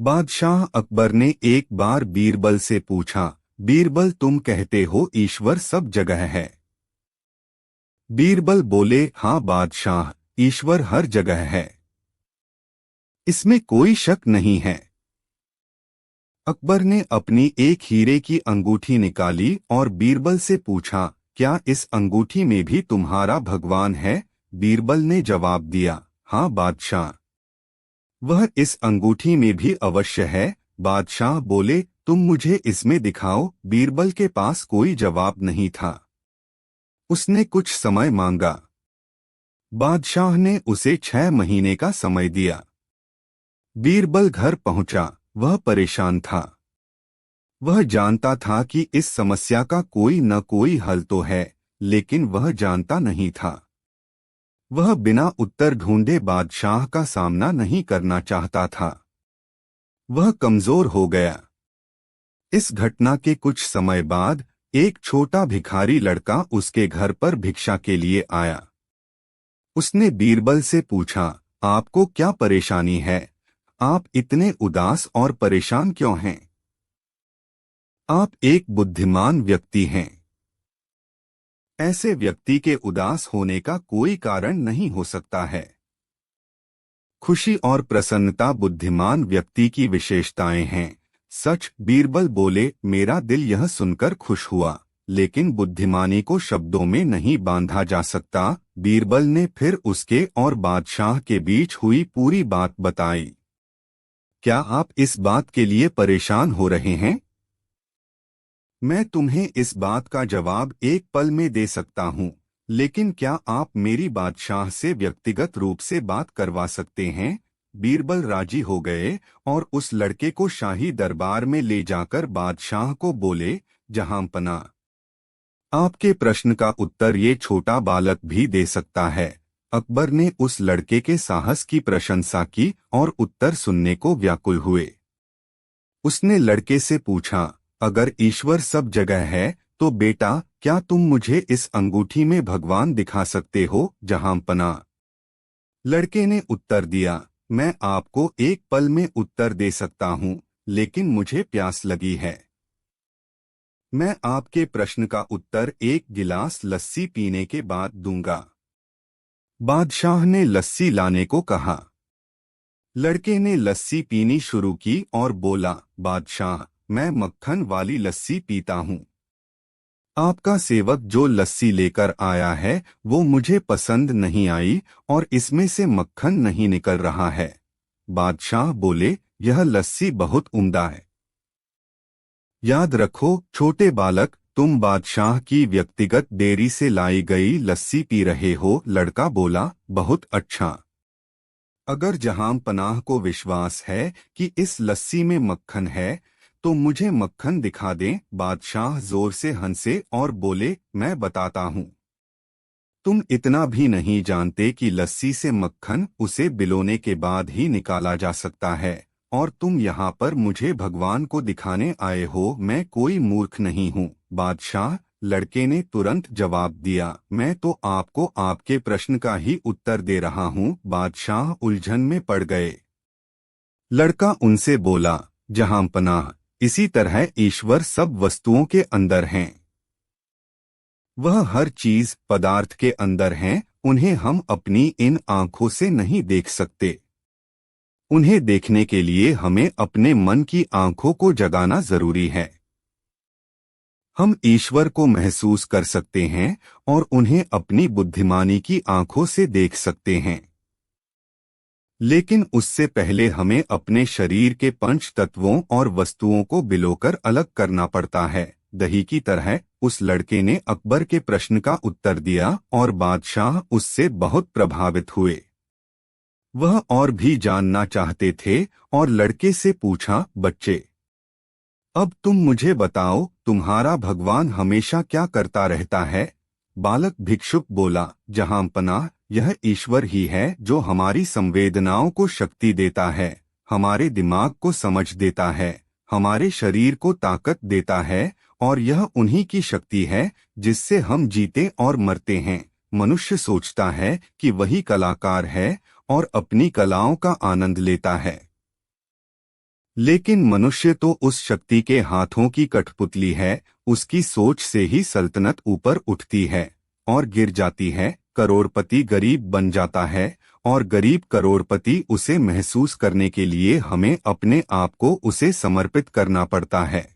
बादशाह अकबर ने एक बार बीरबल से पूछा, बीरबल तुम कहते हो ईश्वर सब जगह है। बीरबल बोले, हाँ बादशाह, ईश्वर हर जगह है, इसमें कोई शक नहीं है। अकबर ने अपनी एक हीरे की अंगूठी निकाली और बीरबल से पूछा, क्या इस अंगूठी में भी तुम्हारा भगवान है? बीरबल ने जवाब दिया, हाँ बादशाह, वह इस अंगूठी में भी अवश्य है। बादशाह बोले, तुम मुझे इसमें दिखाओ। बीरबल के पास कोई जवाब नहीं था। उसने कुछ समय मांगा। बादशाह ने उसे 6 महीने का समय दिया। बीरबल घर पहुंचा। वह परेशान था। वह जानता था कि इस समस्या का कोई न कोई हल तो है, लेकिन वह जानता नहीं था। वह बिना उत्तर ढूंढे बादशाह का सामना नहीं करना चाहता था। वह कमजोर हो गया। इस घटना के कुछ समय बाद एक छोटा भिखारी लड़का उसके घर पर भिक्षा के लिए आया। उसने बीरबल से पूछा, आपको क्या परेशानी है? आप इतने उदास और परेशान क्यों हैं? आप एक बुद्धिमान व्यक्ति हैं। ऐसे व्यक्ति के उदास होने का कोई कारण नहीं हो सकता है। खुशी और प्रसन्नता बुद्धिमान व्यक्ति की विशेषताएं हैं। सच, बीरबल बोले, मेरा दिल यह सुनकर खुश हुआ, लेकिन बुद्धिमानी को शब्दों में नहीं बांधा जा सकता। बीरबल ने फिर उसके और बादशाह के बीच हुई पूरी बात बताई। क्या आप इस बात के लिए परेशान हो रहे हैं? मैं तुम्हें इस बात का जवाब एक पल में दे सकता हूँ, लेकिन क्या आप मेरी बादशाह से व्यक्तिगत रूप से बात करवा सकते हैं? बीरबल राजी हो गए और उस लड़के को शाही दरबार में ले जाकर बादशाह को बोले, जहांपना, आपके प्रश्न का उत्तर ये छोटा बालक भी दे सकता है। अकबर ने उस लड़के के साहस की प्रशंसा की और उत्तर सुनने को व्याकुल हुए। उसने लड़के से पूछा, अगर ईश्वर सब जगह है तो बेटा, क्या तुम मुझे इस अंगूठी में भगवान दिखा सकते हो? जहांपना, लड़के ने उत्तर दिया, मैं आपको एक पल में उत्तर दे सकता हूँ, लेकिन मुझे प्यास लगी है। मैं आपके प्रश्न का उत्तर एक गिलास लस्सी पीने के बाद दूंगा। बादशाह ने लस्सी लाने को कहा। लड़के ने लस्सी पीनी शुरू की और बोला, बादशाह, मैं मक्खन वाली लस्सी पीता हूँ। आपका सेवक जो लस्सी लेकर आया है वो मुझे पसंद नहीं आई और इसमें से मक्खन नहीं निकल रहा है। बादशाह बोले, यह लस्सी बहुत उम्दा है। याद रखो छोटे बालक, तुम बादशाह की व्यक्तिगत डेयरी से लाई गई लस्सी पी रहे हो। लड़का बोला, बहुत अच्छा। अगर जहांपनाह को विश्वास है कि इस लस्सी में मक्खन है तो मुझे मक्खन दिखा दें। बादशाह जोर से हंसे और बोले, मैं बताता हूँ। तुम इतना भी नहीं जानते कि लस्सी से मक्खन उसे बिलोने के बाद ही निकाला जा सकता है, और तुम यहाँ पर मुझे भगवान को दिखाने आए हो। मैं कोई मूर्ख नहीं हूँ। बादशाह, लड़के ने तुरंत जवाब दिया, मैं तो आपको आपके प्रश्न का ही उत्तर दे रहा हूँ। बादशाह उलझन में पड़ गए। लड़का उनसे बोला, जहांपनाह, इसी तरह ईश्वर सब वस्तुओं के अंदर हैं। वह हर चीज पदार्थ के अंदर हैं। उन्हें हम अपनी इन आंखों से नहीं देख सकते। उन्हें देखने के लिए हमें अपने मन की आंखों को जगाना जरूरी है। हम ईश्वर को महसूस कर सकते हैं और उन्हें अपनी बुद्धिमानी की आंखों से देख सकते हैं, लेकिन उससे पहले हमें अपने शरीर के पंच तत्वों और वस्तुओं को बिलोकर अलग करना पड़ता है। दही की तरह उस लड़के ने अकबर के प्रश्न का उत्तर दिया और बादशाह उससे बहुत प्रभावित हुए। वह और भी जानना चाहते थे और लड़के से पूछा, बच्चे, अब तुम मुझे बताओ, तुम्हारा भगवान हमेशा क्या करता रहता है? बालक भिक्षुक बोला, जहांपनाह, यह ईश्वर ही है जो हमारी संवेदनाओं को शक्ति देता है, हमारे दिमाग को समझ देता है, हमारे शरीर को ताकत देता है, और यह उन्हीं की शक्ति है जिससे हम जीते और मरते हैं। मनुष्य सोचता है कि वही कलाकार है और अपनी कलाओं का आनंद लेता है, लेकिन मनुष्य तो उस शक्ति के हाथों की कठपुतली है, उसकी सोच से ही सल्तनत ऊपर उठती है और गिर जाती है। करोड़पति गरीब बन जाता है और गरीब करोड़पति उसे महसूस करने के लिए हमें अपने आप को उसे समर्पित करना पड़ता है।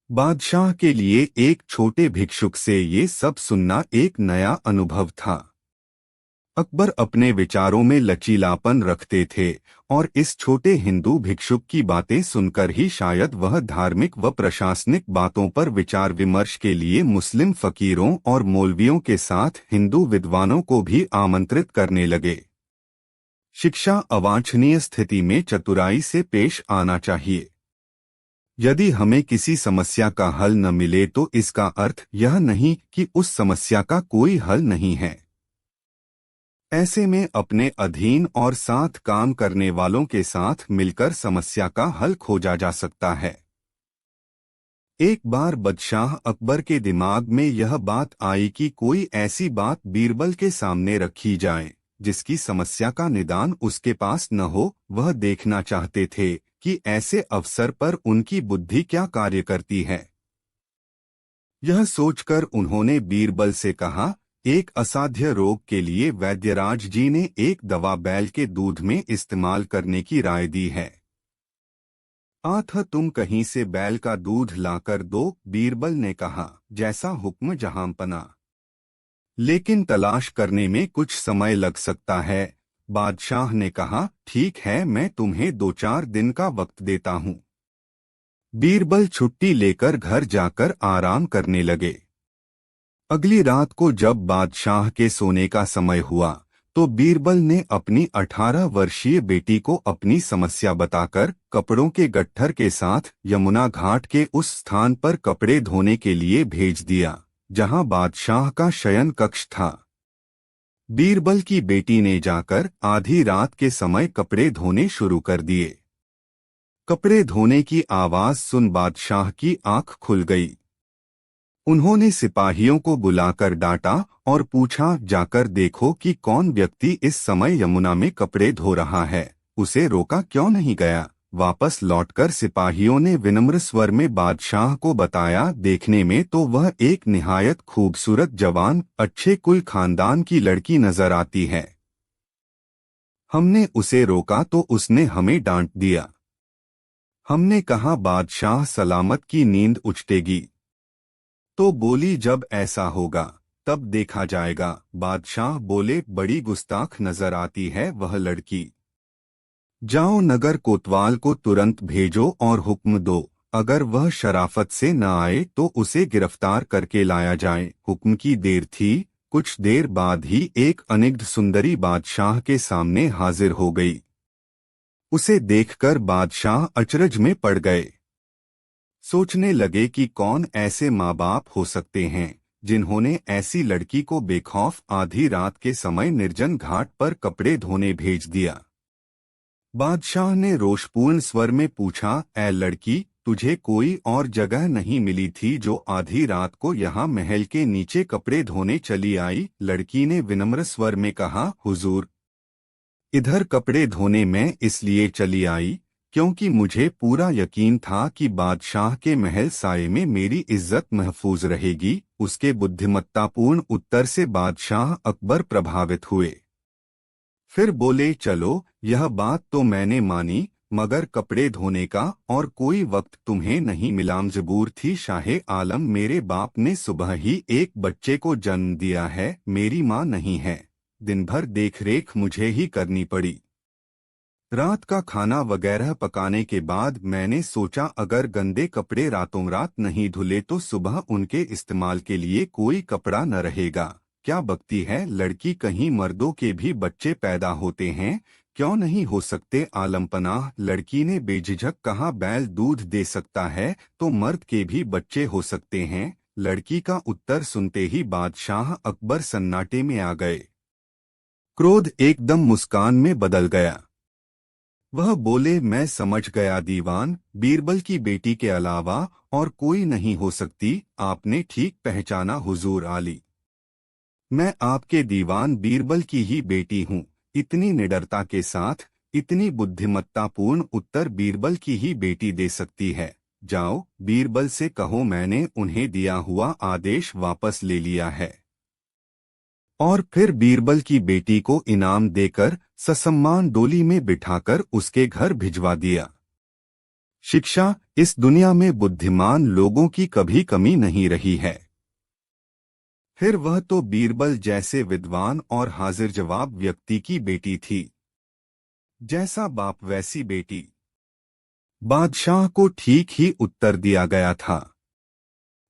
बादशाह के लिए एक छोटे भिक्षुक से ये सब सुनना एक नया अनुभव था। अकबर अपने विचारों में लचीलापन रखते थे और इस छोटे हिंदू भिक्षुक की बातें सुनकर ही शायद वह धार्मिक व प्रशासनिक बातों पर विचार विमर्श के लिए मुस्लिम फकीरों और मौलवियों के साथ हिंदू विद्वानों को भी आमंत्रित करने लगे। शिक्षा अवांछनीय स्थिति में चतुराई से पेश आना चाहिए। यदि हमें किसी समस्या का हल न मिले तो इसका अर्थ यह नहीं कि उस समस्या का कोई हल नहीं है। ऐसे में अपने अधीन और साथ काम करने वालों के साथ मिलकर समस्या का हल खोजा जा सकता है। एक बार बादशाह अकबर के दिमाग में यह बात आई कि कोई ऐसी बात बीरबल के सामने रखी जाए जिसकी समस्या का निदान उसके पास न हो। वह देखना चाहते थे कि ऐसे अवसर पर उनकी बुद्धि क्या कार्य करती है। यह सोचकर उन्होंने बीरबल से कहा, एक असाध्य रोग के लिए वैद्यराज जी ने एक दवा बैल के दूध में इस्तेमाल करने की राय दी है। आथा तुम कहीं से बैल का दूध लाकर दो, बीरबल ने कहा। जैसा हुक्म जहांपना, लेकिन तलाश करने में कुछ समय लग सकता है। बादशाह ने कहा, ठीक है, मैं तुम्हें 2-4 दिन का वक्त देता हूँ। बीरबल छुट्टी लेकर घर जाकर आराम करने लगे। अगली रात को जब बादशाह के सोने का समय हुआ तो बीरबल ने अपनी 18 वर्षीय बेटी को अपनी समस्या बताकर कपड़ों के गट्ठर के साथ यमुना घाट के उस स्थान पर कपड़े धोने के लिए भेज दिया जहां बादशाह का शयन कक्ष था। बीरबल की बेटी ने जाकर आधी रात के समय कपड़े धोने शुरू कर दिए। कपड़े धोने की आवाज सुन बादशाह की आंख खुल गई। उन्होंने सिपाहियों को बुलाकर डांटा और पूछा, जाकर देखो कि कौन व्यक्ति इस समय यमुना में कपड़े धो रहा है, उसे रोका क्यों नहीं गया। वापस लौटकर सिपाहियों ने विनम्र स्वर में बादशाह को बताया, देखने में तो वह एक निहायत खूबसूरत जवान अच्छे कुल खानदान की लड़की नजर आती है। हमने उसे रोका तो उसने हमें डांट दिया। हमने कहा बादशाह सलामत की नींद उछटेगी। तो बोली, जब ऐसा होगा तब देखा जाएगा। बादशाह बोले, बड़ी गुस्ताख नजर आती है वह लड़की। जाओ नगर कोतवाल को तुरंत भेजो और हुक्म दो, अगर वह शराफत से न आए तो उसे गिरफ्तार करके लाया जाए। हुक्म की देर थी। कुछ देर बाद ही एक अनिग्ध सुंदरी बादशाह के सामने हाजिर हो गई। उसे देखकर बादशाह अचरज में पड़ गए। सोचने लगे कि कौन ऐसे माँ बाप हो सकते हैं जिन्होंने ऐसी लड़की को बेखौफ आधी रात के समय निर्जन घाट पर कपड़े धोने भेज दिया। बादशाह ने रोषपूर्ण स्वर में पूछा, ऐ लड़की, तुझे कोई और जगह नहीं मिली थी जो आधी रात को यहाँ महल के नीचे कपड़े धोने चली आई। लड़की ने विनम्र स्वर में कहा, हुजूर, इधर कपड़े धोने मैं इसलिए चली आई क्योंकि मुझे पूरा यकीन था कि बादशाह के महल साये में मेरी इज्जत महफूज रहेगी। उसके बुद्धिमत्तापूर्ण उत्तर से बादशाह अकबर प्रभावित हुए। फिर बोले, चलो, यह बात तो मैंने मानी, मगर कपड़े धोने का और कोई वक्त तुम्हें नहीं मिला। मजबूर थी शाहे आलम, मेरे बाप ने सुबह ही एक बच्चे को जन्म दिया है, मेरी माँ नहीं है, दिन भर देखरेख मुझे ही करनी पड़ी। रात का खाना वगैरह पकाने के बाद मैंने सोचा अगर गंदे कपड़े रातों रात नहीं धुले तो सुबह उनके इस्तेमाल के लिए कोई कपड़ा न रहेगा। क्या बकती है लड़की, कहीं मर्दों के भी बच्चे पैदा होते हैं, क्यों नहीं हो सकते आलमपनाह। लड़की ने बेझिझक कहा, बैल दूध दे सकता है तो मर्द के भी बच्चे हो सकते हैं। लड़की का उत्तर सुनते ही बादशाह अकबर सन्नाटे में आ गए। क्रोध एकदम मुस्कान में बदल गया। वह बोले, मैं समझ गया दीवान, बीरबल की बेटी के अलावा और कोई नहीं हो सकती। आपने ठीक पहचाना हुजूर आली, मैं आपके दीवान बीरबल की ही बेटी हूँ। इतनी निडरता के साथ, इतनी बुद्धिमत्तापूर्ण उत्तर बीरबल की ही बेटी दे सकती है। जाओ, बीरबल से कहो मैंने उन्हें दिया हुआ आदेश वापस ले लिया है। और फिर बीरबल की बेटी को इनाम देकर ससम्मान डोली में बिठाकर उसके घर भिजवा दिया। शिक्षा, इस दुनिया में बुद्धिमान लोगों की कभी कमी नहीं रही है। फिर वह तो बीरबल जैसे विद्वान और हाजिर जवाब व्यक्ति की बेटी थी। जैसा बाप वैसी बेटी। बादशाह को ठीक ही उत्तर दिया गया था।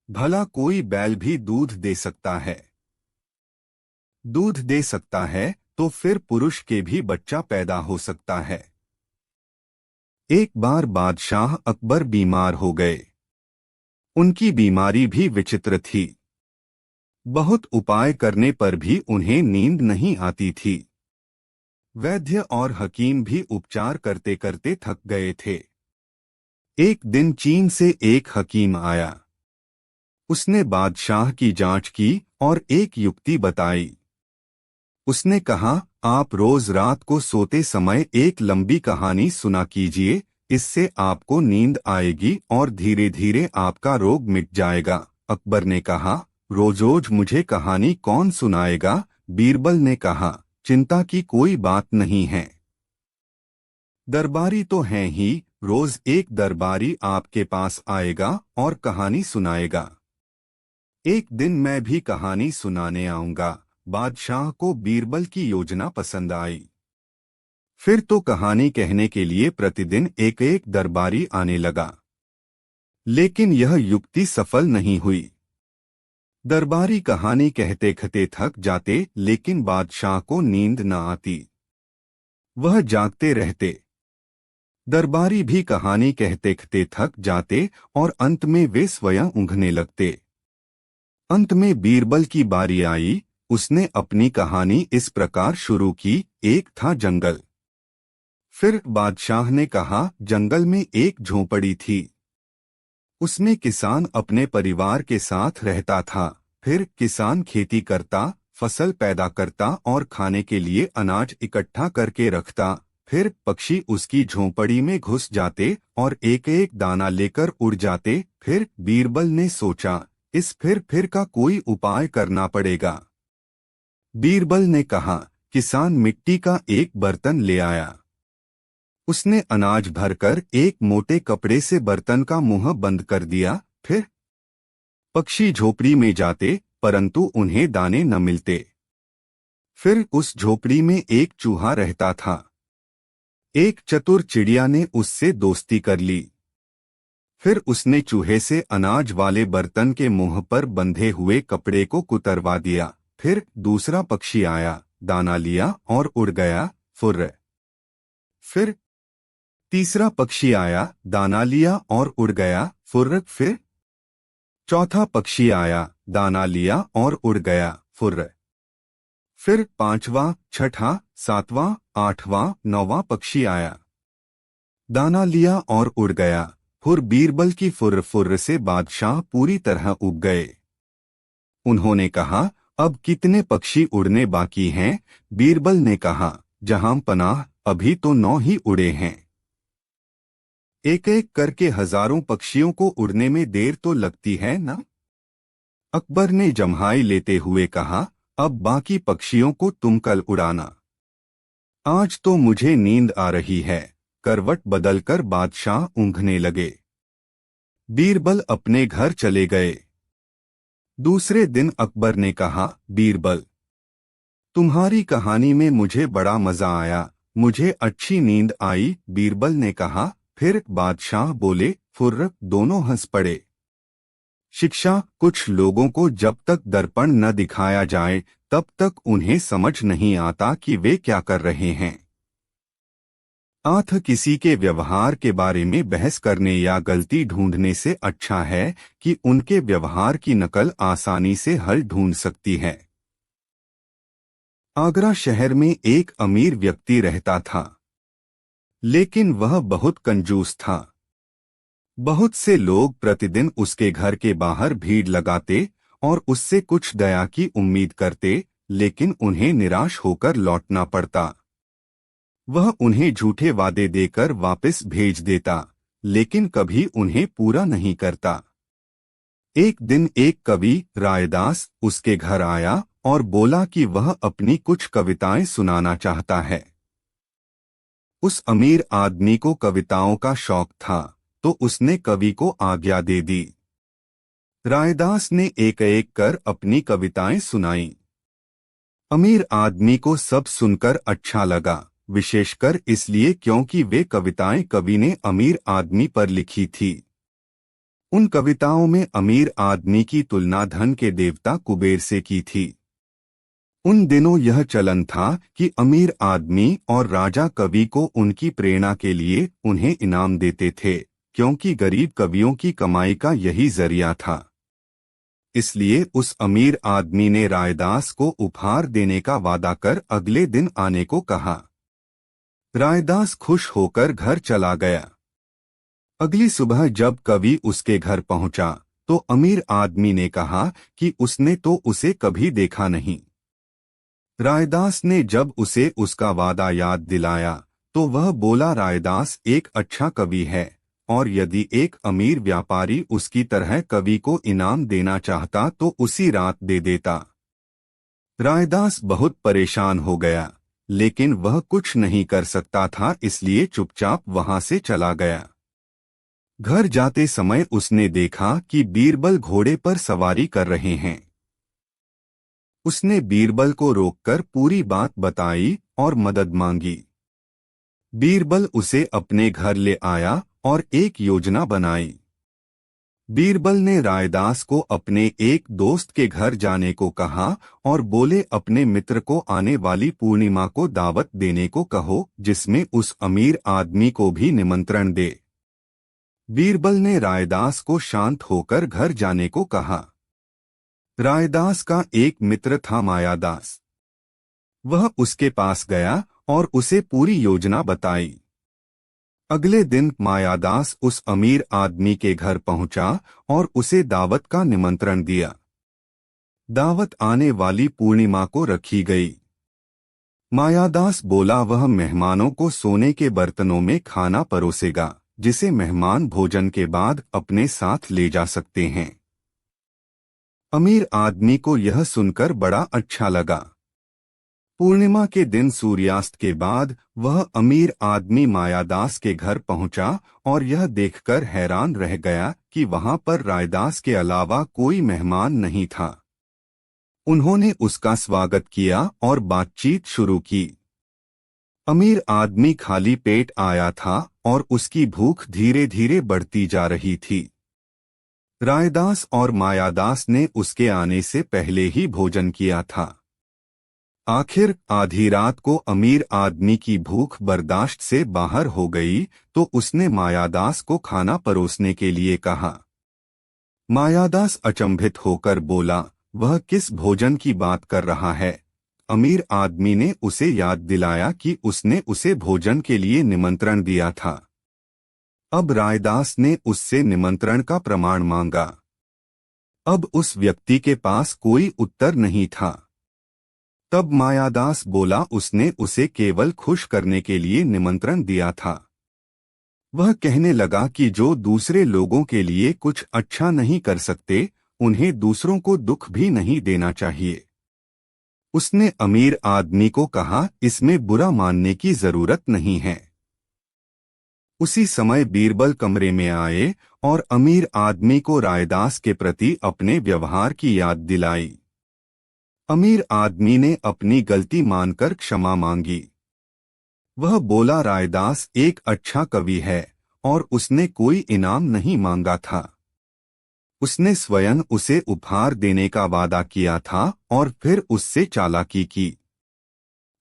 भला कोई बैल भी दूध दे सकता है? दूध दे सकता है तो फिर पुरुष के भी बच्चा पैदा हो सकता है। एक बार बादशाह अकबर बीमार हो गए। उनकी बीमारी भी विचित्र थी। बहुत उपाय करने पर भी उन्हें नींद नहीं आती थी। वैद्य और हकीम भी उपचार करते करते थक गए थे। एक दिन चीन से एक हकीम आया। उसने बादशाह की जांच की और एक युक्ति बताई। उसने कहा, आप रोज रात को सोते समय एक लंबी कहानी सुना कीजिए, इससे आपको नींद आएगी और धीरे धीरे आपका रोग मिट जाएगा। अकबर ने कहा, रोज रोज मुझे कहानी कौन सुनाएगा? बीरबल ने कहा, चिंता की कोई बात नहीं है। दरबारी तो हैं ही, रोज एक दरबारी आपके पास आएगा और कहानी सुनाएगा। एक दिन मैं भी कहानी सुनाने आऊंगा। बादशाह को बीरबल की योजना पसंद आई। फिर तो कहानी कहने के लिए प्रतिदिन एक एक दरबारी आने लगा। लेकिन यह युक्ति सफल नहीं हुई। दरबारी कहानी कहते कहते थक जाते, लेकिन बादशाह को नींद न आती। वह जागते रहते। दरबारी भी कहानी कहते कहते थक जाते और अंत में वे स्वयं ऊँघने लगते। अंत में बीरबल की बारी आई। उसने अपनी कहानी इस प्रकार शुरू की। एक था जंगल। फिर बादशाह ने कहा, जंगल में एक झोंपड़ी थी। उसमें किसान अपने परिवार के साथ रहता था। फिर किसान खेती करता, फसल पैदा करता और खाने के लिए अनाज इकट्ठा करके रखता। फिर पक्षी उसकी झोंपड़ी में घुस जाते और एक एक दाना लेकर उड़ जाते। फिर बीरबल ने सोचा, इस फिर का कोई उपाय करना पड़ेगा। बीरबल ने कहा, किसान मिट्टी का एक बर्तन ले आया। उसने अनाज भरकर एक मोटे कपड़े से बर्तन का मुंह बंद कर दिया। फिर पक्षी झोपड़ी में जाते, परंतु उन्हें दाने न मिलते। फिर उस झोपड़ी में एक चूहा रहता था। एक चतुर चिड़िया ने उससे दोस्ती कर ली। फिर उसने चूहे से अनाज वाले बर्तन के मुंह पर बंधे हुए कपड़े को कुतरवा दिया। फिर दूसरा पक्षी आया, दाना लिया और उड़ गया, फुर्र। फिर तीसरा पक्षी आया, दाना लिया और उड़ गया, फुर्र। फिर चौथा पक्षी आया, दाना लिया और उड़ गया, फुर्र। फिर पांचवा, छठा, सातवां, आठवां, नौवां पक्षी आया, दाना लिया और उड़ गया, फुर्र। बीरबल की फुर्र फुर्र से बादशाह पूरी तरह उब गए। उन्होंने कहा, अब कितने पक्षी उड़ने बाकी हैं? बीरबल ने कहा, जहां पनाह, अभी तो 9 ही उड़े हैं। एक एक करके हजारों पक्षियों को उड़ने में देर तो लगती है ना? अकबर ने जम्हाई लेते हुए कहा, अब बाकी पक्षियों को तुम कल उड़ाना। आज तो मुझे नींद आ रही है। करवट बदलकर बादशाह ऊँघने लगे। बीरबल अपने घर चले गए। दूसरे दिन अकबर ने कहा, बीरबल, तुम्हारी कहानी में मुझे बड़ा मजा आया, मुझे अच्छी नींद आई। बीरबल ने कहा। फिर बादशाह बोले, फुर्र। दोनों हंस पड़े। शिक्षा, कुछ लोगों को जब तक दर्पण न दिखाया जाए तब तक उन्हें समझ नहीं आता कि वे क्या कर रहे हैं। किसी के व्यवहार के बारे में बहस करने या गलती ढूंढने से अच्छा है कि उनके व्यवहार की नकल आसानी से हल ढूंढ सकती है। आगरा शहर में एक अमीर व्यक्ति रहता था, लेकिन वह बहुत कंजूस था। बहुत से लोग प्रतिदिन उसके घर के बाहर भीड़ लगाते और उससे कुछ दया की उम्मीद करते, लेकिन उन्हें निराश होकर लौटना पड़ता। वह उन्हें झूठे वादे देकर वापस भेज देता, लेकिन कभी उन्हें पूरा नहीं करता। एक दिन एक कवि रायदास उसके घर आया और बोला कि वह अपनी कुछ कविताएं सुनाना चाहता है। उस अमीर आदमी को कविताओं का शौक था, तो उसने कवि को आज्ञा दे दी। रायदास ने एक एक कर अपनी कविताएं सुनाई। अमीर आदमी को सब सुनकर अच्छा लगा, विशेषकर इसलिए क्योंकि वे कविताएं कवि ने अमीर आदमी पर लिखी थी। उन कविताओं में अमीर आदमी की तुलना धन के देवता कुबेर से की थी। उन दिनों यह चलन था कि अमीर आदमी और राजा कवि को उनकी प्रेरणा के लिए उन्हें इनाम देते थे, क्योंकि गरीब कवियों की कमाई का यही जरिया था। इसलिए उस अमीर आदमी ने रायदास को उपहार देने का वादा कर अगले दिन आने को कहा। रायदास खुश होकर घर चला गया। अगली सुबह जब कवि उसके घर पहुंचा, तो अमीर आदमी ने कहा कि उसने तो उसे कभी देखा नहीं। रायदास ने जब उसे उसका वादा याद दिलाया, तो वह बोला, रायदास एक अच्छा कवि है, और यदि एक अमीर व्यापारी उसकी तरह कवि को इनाम देना चाहता तो उसी रात दे देता। रायदास बहुत परेशान हो गया, लेकिन वह कुछ नहीं कर सकता था, इसलिए चुपचाप वहां से चला गया। घर जाते समय उसने देखा कि बीरबल घोड़े पर सवारी कर रहे हैं। उसने बीरबल को रोककर पूरी बात बताई और मदद मांगी। बीरबल उसे अपने घर ले आया और एक योजना बनाई। बीरबल ने रायदास को अपने एक दोस्त के घर जाने को कहा और बोले, अपने मित्र को आने वाली पूर्णिमा को दावत देने को कहो, जिसमें उस अमीर आदमी को भी निमंत्रण दे। बीरबल ने रायदास को शांत होकर घर जाने को कहा। रायदास का एक मित्र था मायादास। वह उसके पास गया और उसे पूरी योजना बताई। अगले दिन मायादास उस अमीर आदमी के घर पहुंचा और उसे दावत का निमंत्रण दिया। दावत आने वाली पूर्णिमा को रखी गई। मायादास बोला, वह मेहमानों को सोने के बर्तनों में खाना परोसेगा, जिसे मेहमान भोजन के बाद अपने साथ ले जा सकते हैं। अमीर आदमी को यह सुनकर बड़ा अच्छा लगा। पूर्णिमा के दिन सूर्यास्त के बाद वह अमीर आदमी मायादास के घर पहुंचा और यह देखकर हैरान रह गया कि वहां पर रायदास के अलावा कोई मेहमान नहीं था। उन्होंने उसका स्वागत किया और बातचीत शुरू की। अमीर आदमी खाली पेट आया था और उसकी भूख धीरे धीरे बढ़ती जा रही थी। रायदास और मायादास ने उसके आने से पहले ही भोजन किया था। आखिर आधी रात को अमीर आदमी की भूख बर्दाश्त से बाहर हो गई, तो उसने मायादास को खाना परोसने के लिए कहा। मायादास अचंभित होकर बोला, वह किस भोजन की बात कर रहा है? अमीर आदमी ने उसे याद दिलाया कि उसने उसे भोजन के लिए निमंत्रण दिया था। अब रायदास ने उससे निमंत्रण का प्रमाण मांगा। अब उस व्यक्ति के पास कोई उत्तर नहीं था। तब मायादास बोला, उसने उसे केवल खुश करने के लिए निमंत्रण दिया था। वह कहने लगा कि जो दूसरे लोगों के लिए कुछ अच्छा नहीं कर सकते, उन्हें दूसरों को दुख भी नहीं देना चाहिए। उसने अमीर आदमी को कहा, इसमें बुरा मानने की जरूरत नहीं है। उसी समय बीरबल कमरे में आए और अमीर आदमी को रायदास के प्रति अपने व्यवहार की याद दिलाई। अमीर आदमी ने अपनी गलती मानकर क्षमा मांगी। वह बोला, रायदास एक अच्छा कवि है और उसने कोई इनाम नहीं मांगा था। उसने स्वयं उसे उपहार देने का वादा किया था और फिर उससे चालाकी की।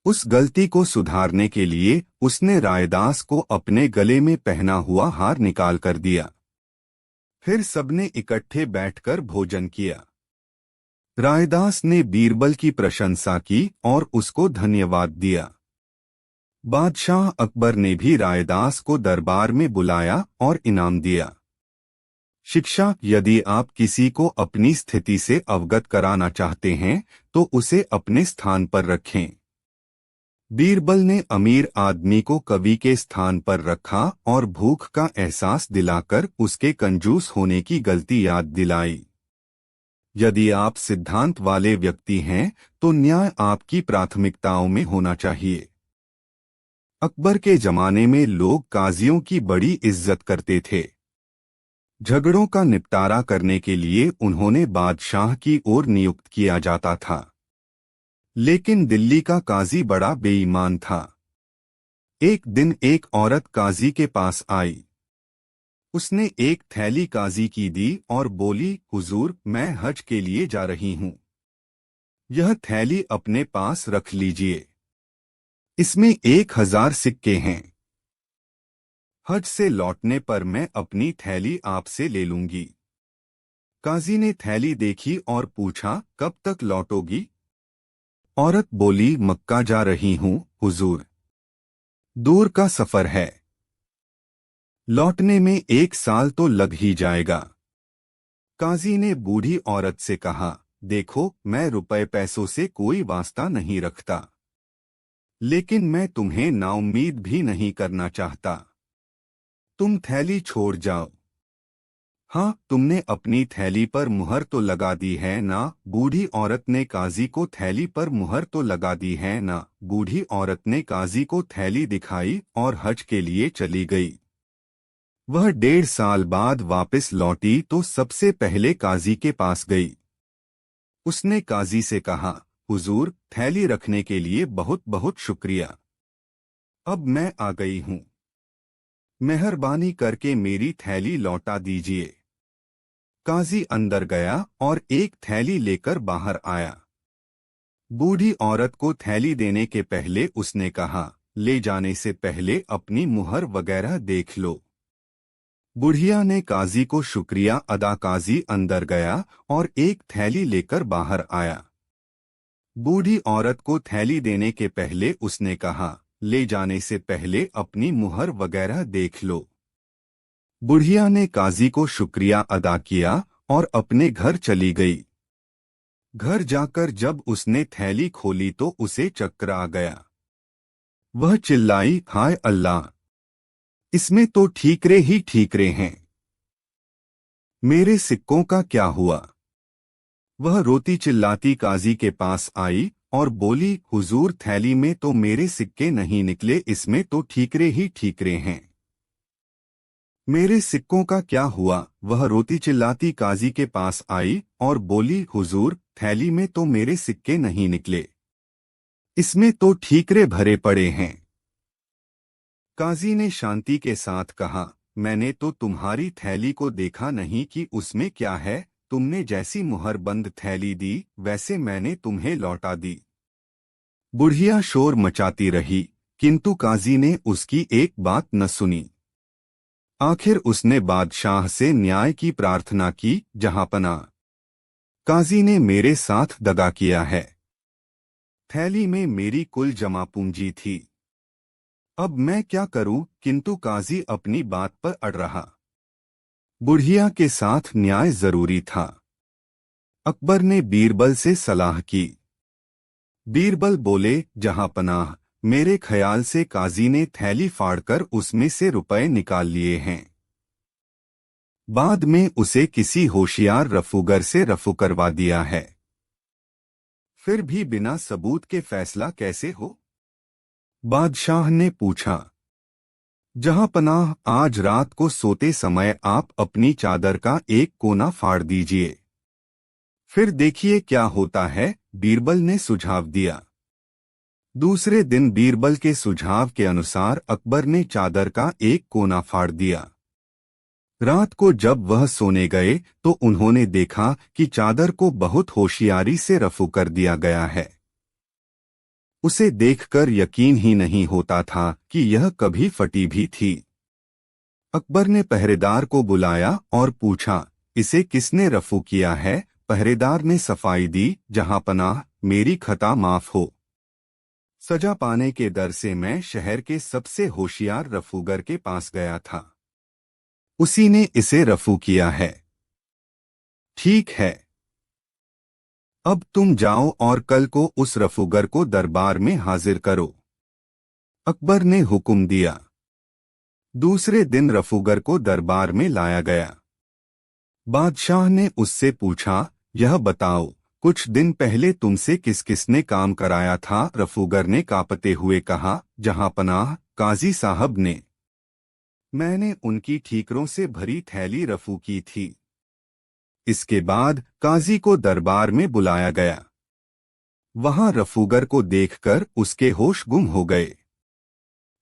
उस गलती को सुधारने के लिए उसने रायदास को अपने गले में पहना हुआ हार निकाल कर दिया। फिर सबने इकट्ठे बैठकर भोजन किया। रायदास ने बीरबल की प्रशंसा की और उसको धन्यवाद दिया। बादशाह अकबर ने भी रायदास को दरबार में बुलाया और इनाम दिया। शिक्षा, यदि आप किसी को अपनी स्थिति से अवगत कराना चाहते हैं तो उसे अपने स्थान पर रखें। बीरबल ने अमीर आदमी को कवि के स्थान पर रखा और भूख का एहसास दिलाकर उसके कंजूस होने की गलती याद दिलाई। यदि आप सिद्धांत वाले व्यक्ति हैं तो न्याय आपकी प्राथमिकताओं में होना चाहिए। अकबर के जमाने में लोग काजियों की बड़ी इज्जत करते थे। झगड़ों का निपटारा करने के लिए उन्होंने बादशाह की ओर नियुक्त किया जाता था। लेकिन दिल्ली का काजी बड़ा बेईमान था। एक दिन एक औरत काजी के पास आई। उसने एक थैली काजी की दी और बोली, हुजूर, मैं हज के लिए जा रही हूं। यह थैली अपने पास रख लीजिए। इसमें 1000 सिक्के हैं। हज से लौटने पर मैं अपनी थैली आपसे ले लूंगी। काजी ने थैली देखी और पूछा, कब तक लौटोगी? औरत बोली, मक्का जा रही हूं, हुजूर। दूर का सफर है। लौटने में 1 साल तो लग ही जाएगा। काजी ने बूढ़ी औरत से कहा, देखो, मैं रुपए पैसों से कोई वास्ता नहीं रखता, लेकिन मैं तुम्हें नाउम्मीद भी नहीं करना चाहता। तुम थैली छोड़ जाओ। हाँ, तुमने अपनी थैली पर मुहर तो लगा दी है ना? बूढ़ी औरत ने काजी को थैली पर मुहर तो लगा दी है ना? बूढ़ी औरत ने काजी को थैली दिखाई और हज के लिए चली गई। वह 1.5 साल बाद वापस लौटी तो सबसे पहले काजी के पास गई। उसने काजी से कहा, हुजूर, थैली रखने के लिए बहुत बहुत शुक्रिया। अब मैं आ गई हूँ। मेहरबानी करके मेरी थैली लौटा दीजिए। काजी अंदर गया और एक थैली लेकर बाहर आया। बूढ़ी औरत को थैली देने के पहले उसने कहा, ले जाने से पहले अपनी मुहर वगैरह देख लो। बुढ़िया ने काजी को शुक्रिया अदा। काजी अंदर गया और एक थैली लेकर बाहर आया। बूढ़ी औरत को थैली देने के पहले उसने कहा, ले जाने से पहले अपनी मुहर वगैरह देख लो। बुढ़िया ने काजी को शुक्रिया अदा किया और अपने घर चली गई। घर जाकर जब उसने थैली खोली तो उसे चक्कर आ गया। वह चिल्लाई, हाय अल्लाह, इसमें तो ठीकरे ही ठीकरे हैं। मेरे सिक्कों का क्या हुआ? वह रोती चिल्लाती काजी के पास आई और बोली, हुजूर, थैली में तो मेरे सिक्के नहीं निकले, इसमें तो ठीकरे ही ठीकरे हैं। मेरे सिक्कों का क्या हुआ? वह रोती चिल्लाती काजी के पास आई और बोली, हुजूर, थैली में तो मेरे सिक्के नहीं निकले, इसमें तो ठीकरे भरे पड़े हैं। काजी ने शांति के साथ कहा, मैंने तो तुम्हारी थैली को देखा नहीं कि उसमें क्या है। तुमने जैसी मुहरबंद थैली दी वैसे मैंने तुम्हें लौटा दी। बुढ़िया शोर मचाती रही, किंतु काजी ने उसकी एक बात न सुनी। आखिर उसने बादशाह से न्याय की प्रार्थना की, जहांपनाह, काजी ने मेरे साथ दगा किया है। थैली में मेरी कुल जमा पूंजी थी। अब मैं क्या करूं? किंतु काजी अपनी बात पर अड़ रहा। बुढ़िया के साथ न्याय जरूरी था। अकबर ने बीरबल से सलाह की। बीरबल बोले, जहांपनाह, मेरे ख्याल से काजी ने थैली फाड़कर उसमें से रुपए निकाल लिए हैं। बाद में उसे किसी होशियार रफूगर से रफू करवा दिया है। फिर भी बिना सबूत के फैसला कैसे हो? बादशाह ने पूछा। जहांपनाह, आज रात को सोते समय आप अपनी चादर का एक कोना फाड़ दीजिए, फिर देखिए क्या होता है, बीरबल ने सुझाव दिया। दूसरे दिन बीरबल के सुझाव के अनुसार अकबर ने चादर का एक कोना फाड़ दिया। रात को जब वह सोने गए तो उन्होंने देखा कि चादर को बहुत होशियारी से रफू कर दिया गया है। उसे देखकर यकीन ही नहीं होता था कि यह कभी फटी भी थी। अकबर ने पहरेदार को बुलाया और पूछा, इसे किसने रफू किया है? पहरेदार ने सफाई दी, जहांपनाह, मेरी खता माफ हो। सजा पाने के डर से मैं शहर के सबसे होशियार रफूगर के पास गया था, उसी ने इसे रफू किया है। ठीक है, अब तुम जाओ और कल को उस रफूगर को दरबार में हाजिर करो। अकबर ने हुक्म दिया। दूसरे दिन रफूगर को दरबार में लाया गया। बादशाह ने उससे पूछा, यह बताओ, कुछ दिन पहले तुमसे किस किसने काम कराया था? रफूगर ने कांपते हुए कहा, जहांपनाह, काजी साहब ने। मैंने उनकी ठीकरों से भरी थैली रफू की थी। इसके बाद काजी को दरबार में बुलाया गया। वहां रफूगर को देखकर उसके होश गुम हो गए।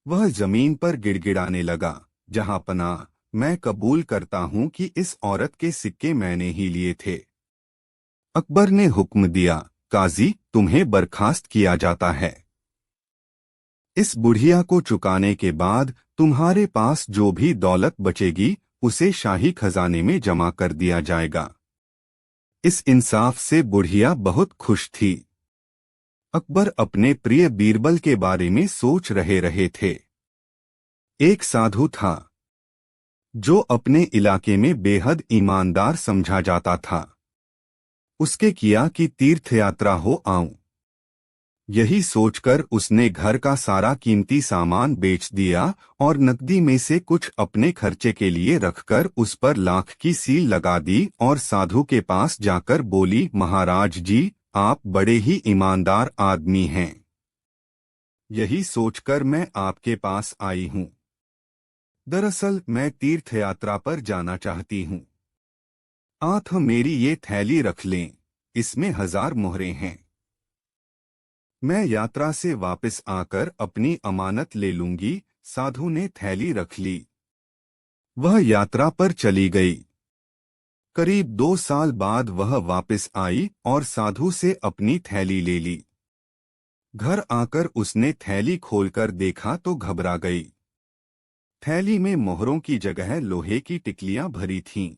वह जमीन पर गिड़गिड़ाने लगा, जहांपनाह, मैं कबूल करता हूं कि इस औरत के सिक्के मैंने ही लिए थे। अकबर ने हुक्म दिया, काजी, तुम्हें बर्खास्त किया जाता है। इस बुढ़िया को चुकाने के बाद तुम्हारे पास जो भी दौलत बचेगी उसे शाही खजाने में जमा कर दिया जाएगा। इस इंसाफ से बुढ़िया बहुत खुश थी। अकबर अपने प्रिय बीरबल के बारे में सोच रहे थे। एक साधु था जो अपने इलाके में बेहद ईमानदार समझा जाता था। उसके किया कि तीर्थ यात्रा हो आऊं। यही सोचकर उसने घर का सारा कीमती सामान बेच दिया और नकदी में से कुछ अपने खर्चे के लिए रखकर उस पर लाख की सील लगा दी और साधु के पास जाकर बोली, महाराज जी, आप बड़े ही ईमानदार आदमी हैं। यही सोचकर मैं आपके पास आई हूँ। दरअसल मैं तीर्थ यात्रा पर जाना चाहती हूँ। आप मेरी ये थैली रख लें, इसमें 1000 मोहरें हैं। मैं यात्रा से वापस आकर अपनी अमानत ले लूंगी। साधु ने थैली रख ली। वह यात्रा पर चली गई। करीब 2 साल बाद वह वापस आई और साधु से अपनी थैली ले ली। घर आकर उसने थैली खोलकर देखा तो घबरा गई। थैली में मोहरों की जगह लोहे की टिकलियां भरी थीं।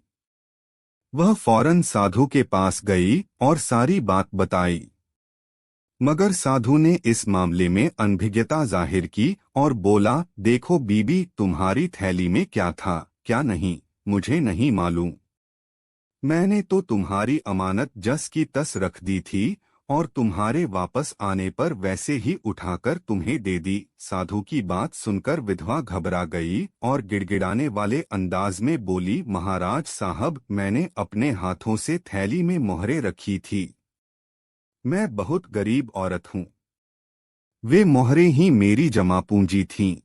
वह फौरन साधु के पास गई और सारी बात बताई। मगर साधु ने इस मामले में अनभिज्ञता जाहिर की और बोला, देखो बीबी, तुम्हारी थैली में क्या था क्या नहीं, मुझे नहीं मालूम। मैंने तो तुम्हारी अमानत जस की तस रख दी थी और तुम्हारे वापस आने पर वैसे ही उठाकर तुम्हें दे दी। साधु की बात सुनकर विधवा घबरा गई और गिड़गिड़ाने वाले अंदाज में बोली, महाराज साहब, मैंने अपने हाथों से थैली में मोहरें रखी थी। मैं बहुत गरीब औरत हूँ। वे मोहरें ही मेरी जमा पूंजी थीं।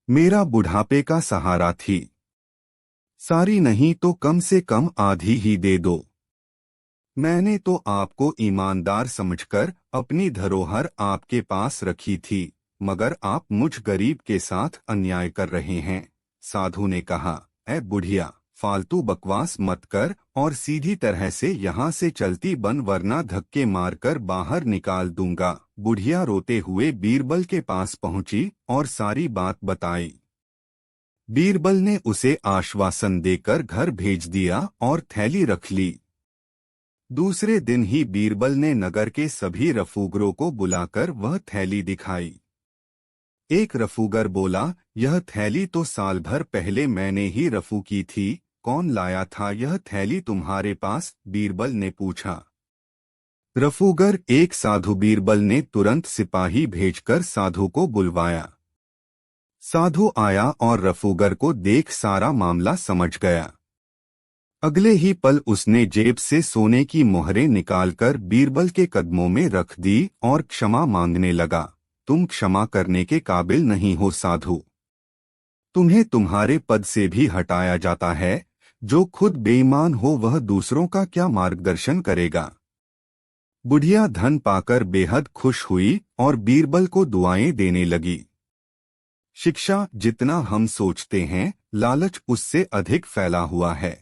मेरा बुढ़ापे का सहारा थी। सारी नहीं तो कम से कम आधी ही दे दो। मैंने तो आपको ईमानदार समझकर अपनी धरोहर आपके पास रखी थी, मगर आप मुझ गरीब के साथ अन्याय कर रहे हैं। साधु ने कहा, ऐ बुढ़िया, फालतू बकवास मत कर और सीधी तरह से यहाँ से चलती बन, वरना धक्के मारकर बाहर निकाल दूंगा। बुढ़िया रोते हुए बीरबल के पास पहुंची और सारी बात बताई। बीरबल ने उसे आश्वासन देकर घर भेज दिया और थैली रख ली। दूसरे दिन ही बीरबल ने नगर के सभी रफूगरों को बुलाकर वह थैली दिखाई। एक रफूगर बोला, यह थैली तो साल भर पहले मैंने ही रफू की थी। कौन लाया था यह थैली तुम्हारे पास? बीरबल ने पूछा। रफूगर एक साधु। बीरबल ने तुरंत सिपाही भेजकर साधु को बुलवाया। साधु आया और रफूगर को देख सारा मामला समझ गया। अगले ही पल उसने जेब से सोने की मोहरें निकालकर बीरबल के कदमों में रख दी और क्षमा मांगने लगा। तुम क्षमा करने के काबिल नहीं हो साधु। तुम्हें तुम्हारे पद से भी हटाया जाता है। जो खुद बेईमान हो वह दूसरों का क्या मार्गदर्शन करेगा। बुढ़िया धन पाकर बेहद खुश हुई और बीरबल को दुआएं देने लगी। शिक्षा जितना हम सोचते हैं, लालच उससे अधिक फैला हुआ है।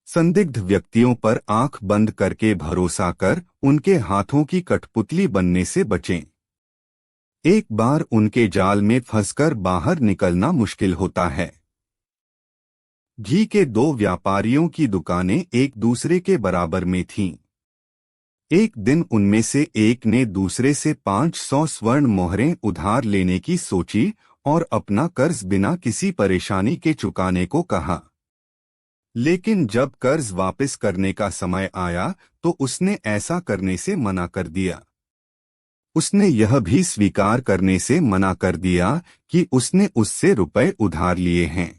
संदिग्ध व्यक्तियों पर आंख बंद करके भरोसा कर उनके हाथों की कठपुतली बनने से बचें। एक बार उनके जाल में फंसकर बाहर निकलना मुश्किल होता है। घी के 2 व्यापारियों की दुकानें एक दूसरे के बराबर में थीं। एक दिन उनमें से एक ने दूसरे से 500 स्वर्ण मोहरें उधार लेने की सोची और अपना कर्ज बिना किसी परेशानी के चुकाने को कहा। लेकिन जब कर्ज वापस करने का समय आया तो उसने ऐसा करने से मना कर दिया। उसने यह भी स्वीकार करने से मना कर दिया कि उसने उससे रुपए उधार लिए हैं।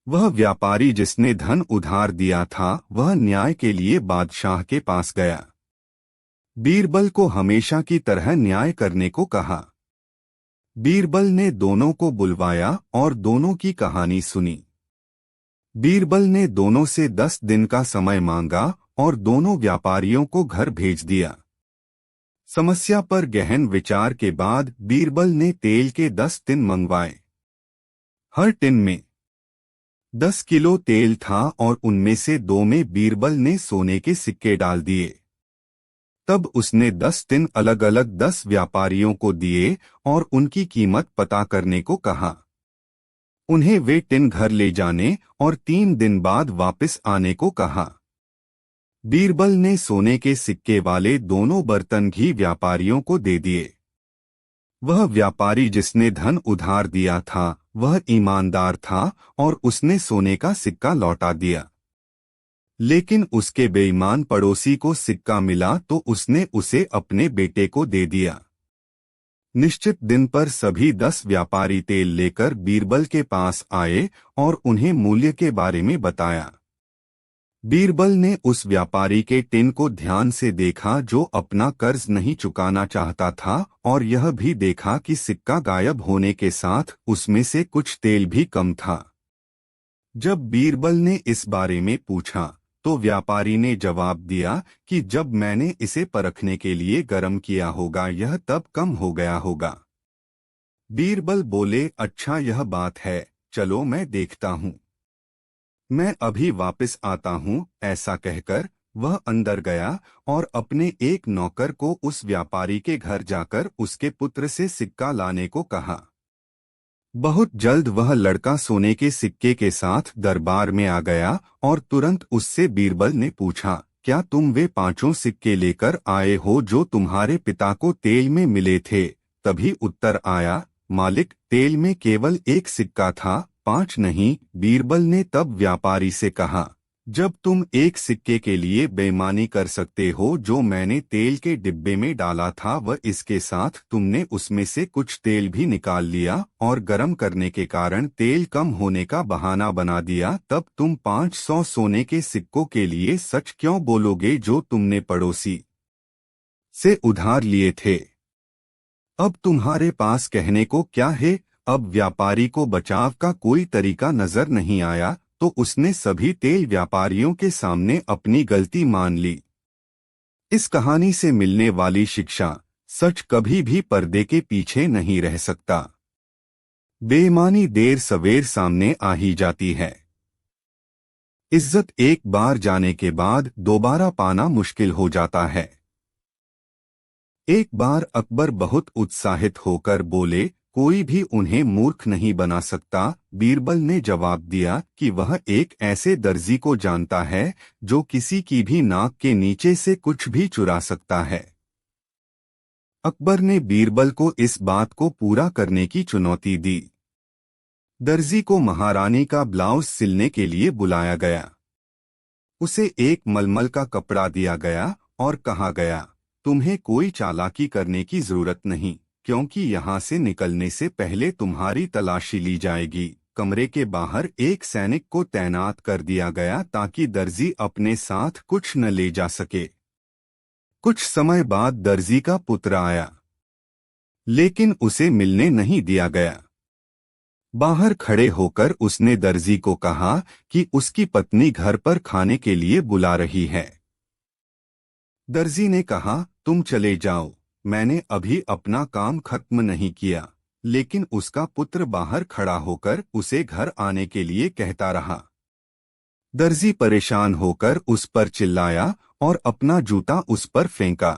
वह व्यापारी जिसने धन उधार दिया था वह न्याय के लिए बादशाह के पास गया। बीरबल को हमेशा की तरह न्याय करने को कहा। बीरबल ने दोनों को बुलवाया और दोनों की कहानी सुनी। बीरबल ने दोनों से 10 दिन का समय मांगा और दोनों व्यापारियों को घर भेज दिया। समस्या पर गहन विचार के बाद बीरबल ने तेल के 10 टिन मंगवाए। हर टिन में 10 किलो तेल था और उनमें से 2 में बीरबल ने सोने के सिक्के डाल दिए। तब उसने 10 टिन अलग अलग 10 व्यापारियों को दिए और उनकी कीमत पता करने को कहा। उन्हें वे टिन घर ले जाने और 3 दिन बाद वापस आने को कहा। बीरबल ने सोने के सिक्के वाले दोनों बर्तन घी व्यापारियों को दे दिए। वह व्यापारी जिसने धन उधार दिया था वह ईमानदार था और उसने सोने का सिक्का लौटा दिया। लेकिन उसके बेईमान पड़ोसी को सिक्का मिला तो उसने उसे अपने बेटे को दे दिया। निश्चित दिन पर सभी 10 व्यापारी तेल लेकर बीरबल के पास आए और उन्हें मूल्य के बारे में बताया। बीरबल ने उस व्यापारी के टिन को ध्यान से देखा जो अपना कर्ज नहीं चुकाना चाहता था और यह भी देखा कि सिक्का गायब होने के साथ उसमें से कुछ तेल भी कम था। जब बीरबल ने इस बारे में पूछा तो व्यापारी ने जवाब दिया कि जब मैंने इसे परखने के लिए गर्म किया होगा यह तब कम हो गया होगा। बीरबल बोले, अच्छा यह बात है, चलो मैं देखता हूँ। मैं अभी वापस आता हूँ। ऐसा कहकर वह अंदर गया और अपने एक नौकर को उस व्यापारी के घर जाकर उसके पुत्र से सिक्का लाने को कहा। बहुत जल्द वह लड़का सोने के सिक्के के साथ दरबार में आ गया और तुरंत उससे बीरबल ने पूछा, क्या तुम वे 5 सिक्के लेकर आए हो जो तुम्हारे पिता को तेल में मिले थे? तभी उत्तर आया, मालिक, तेल में केवल 1 सिक्का था, 5 नहीं। बीरबल ने तब व्यापारी से कहा, जब तुम 1 सिक्के के लिए बेईमानी कर सकते हो जो मैंने तेल के डिब्बे में डाला था वह इसके साथ तुमने उसमें से कुछ तेल भी निकाल लिया और गर्म करने के कारण तेल कम होने का बहाना बना दिया, तब तुम 500 सोने के सिक्कों के लिए सच क्यों बोलोगे जो तुमने पड़ोसी से उधार लिए थे? अब तुम्हारे पास कहने को क्या है? अब व्यापारी को बचाव का कोई तरीका नजर नहीं आया तो उसने सभी तेल व्यापारियों के सामने अपनी गलती मान ली। इस कहानी से मिलने वाली शिक्षा, सच कभी भी पर्दे के पीछे नहीं रह सकता। बेईमानी देर सवेर सामने आ ही जाती है। इज्जत एक बार जाने के बाद दोबारा पाना मुश्किल हो जाता है। एक बार अकबर बहुत उत्साहित होकर बोले, कोई भी उन्हें मूर्ख नहीं बना सकता। बीरबल ने जवाब दिया कि वह एक ऐसे दर्जी को जानता है जो किसी की भी नाक के नीचे से कुछ भी चुरा सकता है। अकबर ने बीरबल को इस बात को पूरा करने की चुनौती दी। दर्जी को महारानी का ब्लाउज सिलने के लिए बुलाया गया। उसे एक मलमल का कपड़ा दिया गया और कहा गया, तुम्हें कोई चालाकी करने की जरूरत नहीं, क्योंकि यहाँ से निकलने से पहले तुम्हारी तलाशी ली जाएगी। कमरे के बाहर एक सैनिक को तैनात कर दिया गया ताकि दर्जी अपने साथ कुछ न ले जा सके। कुछ समय बाद दर्जी का पुत्र आया, लेकिन उसे मिलने नहीं दिया गया। बाहर खड़े होकर उसने दर्जी को कहा कि उसकी पत्नी घर पर खाने के लिए बुला रही है। दर्जी ने कहा, तुम चले जाओ, मैंने अभी अपना काम खत्म नहीं किया। लेकिन उसका पुत्र बाहर खड़ा होकर उसे घर आने के लिए कहता रहा। दर्जी परेशान होकर उस पर चिल्लाया और अपना जूता उस पर फेंका।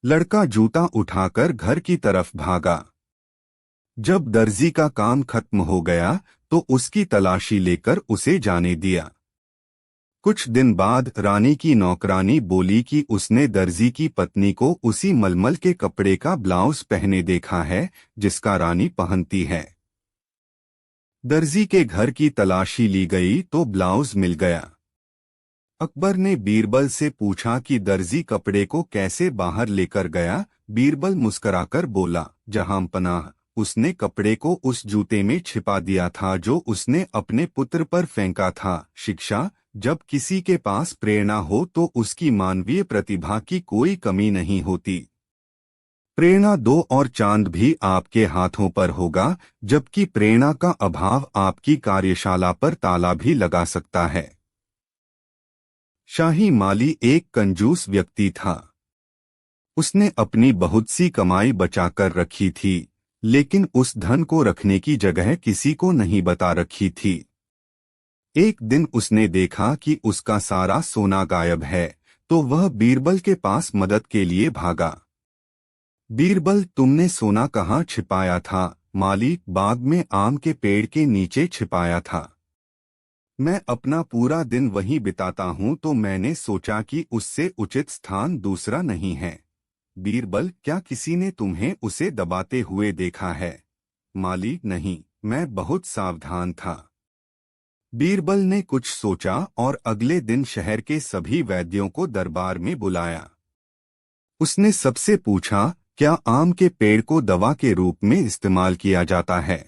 लड़का जूता उठाकर घर की तरफ भागा। जब दर्जी का काम खत्म हो गया तो उसकी तलाशी लेकर उसे जाने दिया। कुछ दिन बाद रानी की नौकरानी बोली कि उसने दर्जी की पत्नी को उसी मलमल के कपड़े का ब्लाउज पहने देखा है जिसका रानी पहनती है। दर्जी के घर की तलाशी ली गई तो ब्लाउज मिल गया। अकबर ने बीरबल से पूछा कि दर्जी कपड़े को कैसे बाहर लेकर गया। बीरबल मुस्कुराकर बोला, जहां पनाह, उसने कपड़े को उस जूते में छिपा दिया था जो उसने अपने पुत्र पर फेंका था। शिक्षा, जब किसी के पास प्रेरणा हो तो उसकी मानवीय प्रतिभा की कोई कमी नहीं होती। प्रेरणा दो और चांद भी आपके हाथों पर होगा, जबकि प्रेरणा का अभाव आपकी कार्यशाला पर ताला भी लगा सकता है। शाही माली एक कंजूस व्यक्ति था। उसने अपनी बहुत सी कमाई बचाकर रखी थी, लेकिन उस धन को रखने की जगह किसी को नहीं बता रखी थी। एक दिन उसने देखा कि उसका सारा सोना गायब है, तो वह बीरबल के पास मदद के लिए भागा। बीरबल, तुमने सोना कहाँ छिपाया था? माली, बाग में आम के पेड़ के नीचे छिपाया था। मैं अपना पूरा दिन वहीं बिताता हूँ, तो मैंने सोचा कि उससे उचित स्थान दूसरा नहीं है। बीरबल, क्या किसी ने तुम्हें उसे दबाते हुए देखा है? माली, नहीं, मैं बहुत सावधान था। बीरबल ने कुछ सोचा और अगले दिन शहर के सभी वैद्यों को दरबार में बुलाया। उसने सबसे पूछा, क्या आम के पेड़ को दवा के रूप में इस्तेमाल किया जाता है?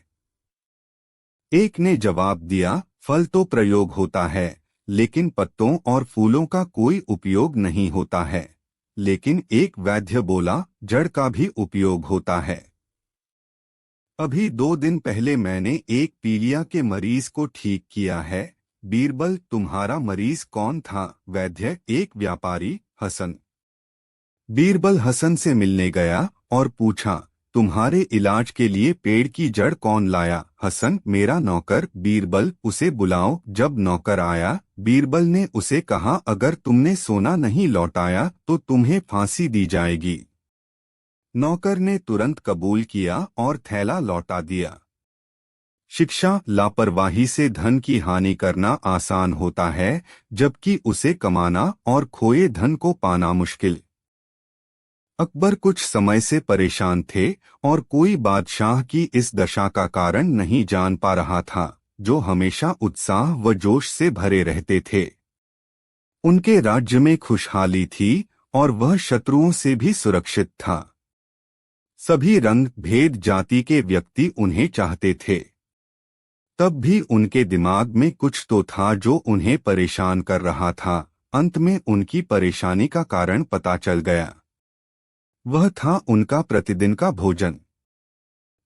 एक ने जवाब दिया, फल तो प्रयोग होता है, लेकिन पत्तों और फूलों का कोई उपयोग नहीं होता है। लेकिन एक वैद्य बोला, जड़ का भी उपयोग होता है। अभी 2 दिन पहले मैंने एक पीलिया के मरीज को ठीक किया है। बीरबल, तुम्हारा मरीज कौन था? वैद्य, एक व्यापारी, हसन। बीरबल हसन से मिलने गया और पूछा, तुम्हारे इलाज के लिए पेड़ की जड़ कौन लाया? हसन, मेरा नौकर। बीरबल, उसे बुलाओ। जब नौकर आया, बीरबल ने उसे कहा, अगर तुमने सोना नहीं लौटाया तो तुम्हें फांसी दी जाएगी। नौकर ने तुरंत कबूल किया और थैला लौटा दिया। शिक्षा, लापरवाही से धन की हानि करना आसान होता है, जबकि उसे कमाना और खोए धन को पाना मुश्किल। अकबर कुछ समय से परेशान थे और कोई बादशाह की इस दशा का कारण नहीं जान पा रहा था, जो हमेशा उत्साह व जोश से भरे रहते थे। उनके राज्य में खुशहाली थी और वह शत्रुओं से भी सुरक्षित था। सभी रंग भेद जाति के व्यक्ति उन्हें चाहते थे। तब भी उनके दिमाग में कुछ तो था जो उन्हें परेशान कर रहा था। अंत में उनकी परेशानी का कारण पता चल गया। वह था उनका प्रतिदिन का भोजन।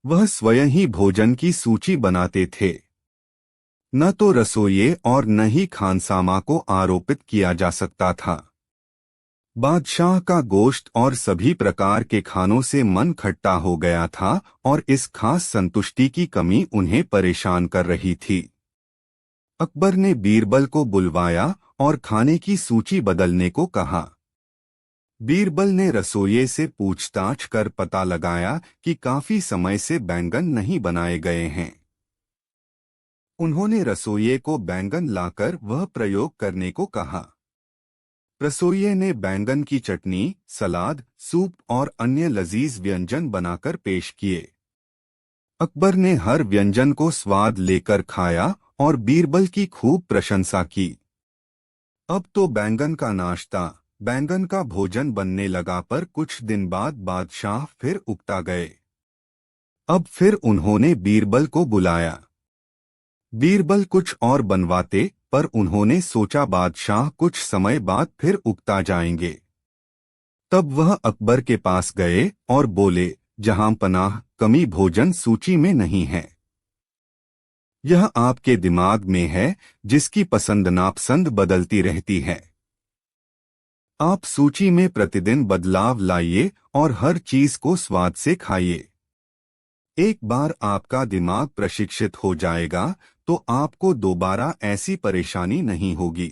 वह स्वयं ही भोजन की सूची बनाते थे। न तो रसोइये और न ही खानसामा को आरोपित किया जा सकता था। बादशाह का गोश्त और सभी प्रकार के खानों से मन खट्टा हो गया था और इस खास संतुष्टि की कमी उन्हें परेशान कर रही थी। अकबर ने बीरबल को बुलवाया और खाने की सूची बदलने को कहा। बीरबल ने रसोइये से पूछताछ कर पता लगाया कि काफी समय से बैंगन नहीं बनाए गए हैं। उन्होंने रसोइये को बैंगन लाकर वह प्रयोग करने को कहा। रसोइये ने बैंगन की चटनी, सलाद, सूप और अन्य लजीज व्यंजन बनाकर पेश किए। अकबर ने हर व्यंजन को स्वाद लेकर खाया और बीरबल की खूब प्रशंसा की। अब तो बैंगन का नाश्ता, बैंगन का भोजन बनने लगा, पर कुछ दिन बाद बादशाह फिर उकता गए। अब फिर उन्होंने बीरबल को बुलाया। बीरबल कुछ और बनवाते, पर उन्होंने सोचा बादशाह कुछ समय बाद फिर उकता जाएंगे। तब वह अकबर के पास गए और बोले, जहां पनाह, कमी भोजन सूची में नहीं है। यह आपके दिमाग में है, जिसकी पसंद नापसंद बदलती रहती है। आप सूची में प्रतिदिन बदलाव लाइए और हर चीज को स्वाद से खाइए। एक बार आपका दिमाग प्रशिक्षित हो जाएगा तो आपको दोबारा ऐसी परेशानी नहीं होगी।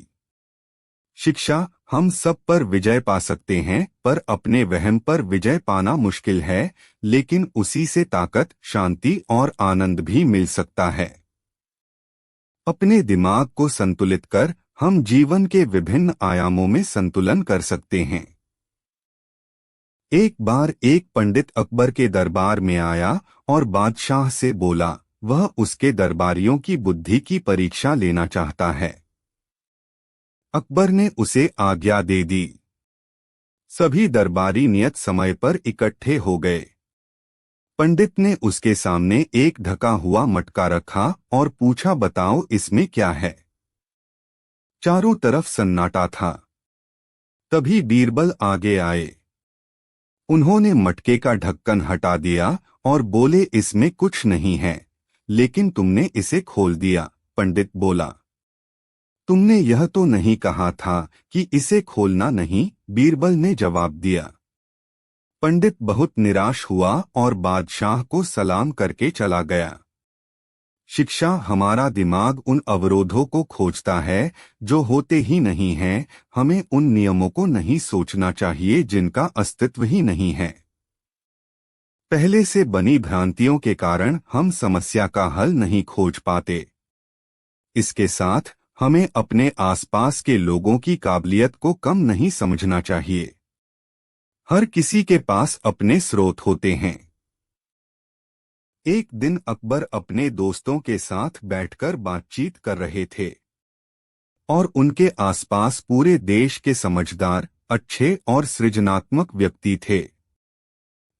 शिक्षा, हम सब पर विजय पा सकते हैं, पर अपने वहम पर विजय पाना मुश्किल है, लेकिन उसी से ताकत, शांति और आनंद भी मिल सकता है। अपने दिमाग को संतुलित कर हम जीवन के विभिन्न आयामों में संतुलन कर सकते हैं। एक बार एक पंडित अकबर के दरबार में आया और बादशाह से बोला, वह उसके दरबारियों की बुद्धि की परीक्षा लेना चाहता है। अकबर ने उसे आज्ञा दे दी। सभी दरबारी नियत समय पर इकट्ठे हो गए। पंडित ने उसके सामने एक ढका हुआ मटका रखा और पूछा, बताओ इसमें क्या है। चारों तरफ सन्नाटा था। तभी बीरबल आगे आए। उन्होंने मटके का ढक्कन हटा दिया और बोले, इसमें कुछ नहीं है, लेकिन तुमने इसे खोल दिया। पंडित बोला, तुमने यह तो नहीं कहा था कि इसे खोलना नहीं, बीरबल ने जवाब दिया। पंडित बहुत निराश हुआ और बादशाह को सलाम करके चला गया। शिक्षा हमारा दिमाग उन अवरोधों को खोजता है जो होते ही नहीं हैं। हमें उन नियमों को नहीं सोचना चाहिए जिनका अस्तित्व ही नहीं है। पहले से बनी भ्रांतियों के कारण हम समस्या का हल नहीं खोज पाते। इसके साथ हमें अपने आसपास के लोगों की काबिलियत को कम नहीं समझना चाहिए। हर किसी के पास अपने स्रोत होते हैं। एक दिन अकबर अपने दोस्तों के साथ बैठकर बातचीत कर रहे थे और उनके आसपास पूरे देश के समझदार, अच्छे और सृजनात्मक व्यक्ति थे।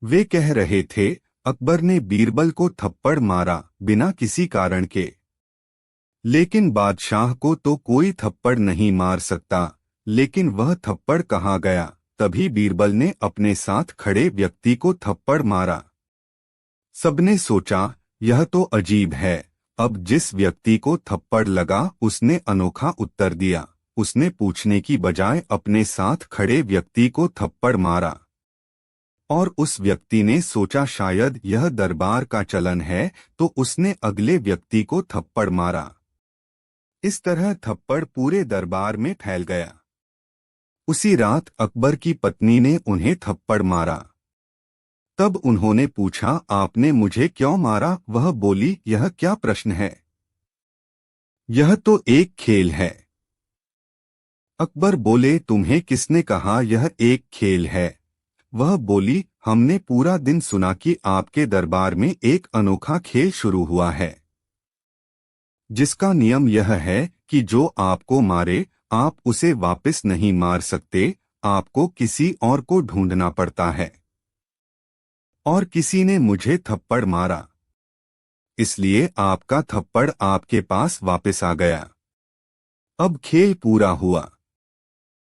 वे कह रहे थे, अकबर ने बीरबल को थप्पड़ मारा बिना किसी कारण के। लेकिन बादशाह को तो कोई थप्पड़ नहीं मार सकता। लेकिन वह थप्पड़ कहाँ गया। तभी बीरबल ने अपने साथ खड़े व्यक्ति को थप्पड़ मारा। सबने सोचा, यह तो अजीब है। अब जिस व्यक्ति को थप्पड़ लगा उसने अनोखा उत्तर दिया। उसने पूछने की बजाय अपने साथ खड़े व्यक्ति को थप्पड़ मारा। और उस व्यक्ति ने सोचा शायद यह दरबार का चलन है, तो उसने अगले व्यक्ति को थप्पड़ मारा। इस तरह थप्पड़ पूरे दरबार में फैल गया। उसी रात अकबर की पत्नी ने उन्हें थप्पड़ मारा। तब उन्होंने पूछा, आपने मुझे क्यों मारा। वह बोली, यह क्या प्रश्न है, यह तो एक खेल है। अकबर बोले, तुम्हें किसने कहा यह एक खेल है। वह बोली, हमने पूरा दिन सुना कि आपके दरबार में एक अनोखा खेल शुरू हुआ है, जिसका नियम यह है कि जो आपको मारे आप उसे वापस नहीं मार सकते, आपको किसी और को ढूंढना पड़ता है। और किसी ने मुझे थप्पड़ मारा, इसलिए आपका थप्पड़ आपके पास वापस आ गया। अब खेल पूरा हुआ।